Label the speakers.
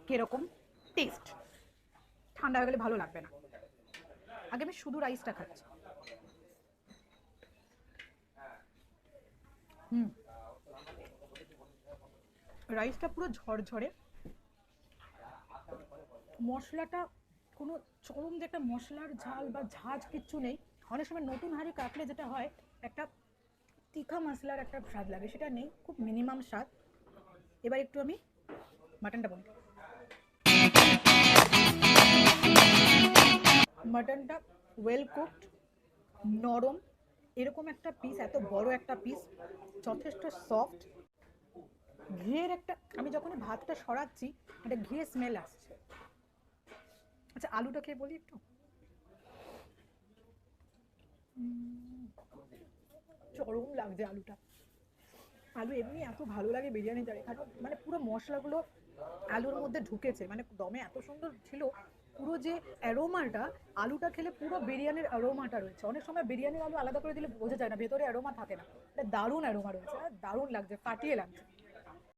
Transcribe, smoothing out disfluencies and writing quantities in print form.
Speaker 1: কিরকম টেস্ট। ঠান্ডা হয়ে গেলে ভালো লাগবে না। আগে আমি শুধু রাইসটা খাচ্ছি। হুম, রাইসটা পুরো ঝরঝরে, মশলাটা কোনো চরম যে একটা মশলার ঝাল বা ঝাঁঝ কিচ্ছু নেই। অনেক সময় নতুন হাঁড়ি কাটলে যেটা হয় একটা তিখা মশলার একটা স্বাদ লাগে, সেটা নেই, খুব মিনিমাম স্বাদ। এবার একটু আমি মাটনটা বলি। মাটনটা ওয়েল কুকড, নরম, এরকম একটা পিস, এত বড় একটা পিস, যথেষ্ট সফট। ঘিয়ের একটা, আমি যখনই ভাতটা সরাচ্ছি একটা ঘিয়ের স্মেল আসছে। আচ্ছা আলুটা খেয়ে বলি একটু। চরম লাগছে আলুটা। আলু এমনি এত ভালো লাগে বিরিয়ানিতে, কারণ মানে পুরো মশলাগুলো আলুর মধ্যে ঢুকেছে, মানে দমে এত সুন্দর ছিল। পুরো যে অ্যারোমাটা, আলুটা খেলে পুরো বিরিয়ানির অ্যারোমাটা রয়েছে। অনেক সময় বিরিয়ানির আলু আলাদা করে দিলে বোঝা যায় না, ভেতরে অ্যারোমা থাকে না। এটা দারুণ অ্যারোমা রয়েছে, দারুণ লাগছে, ফাটিয়ে লাগছে।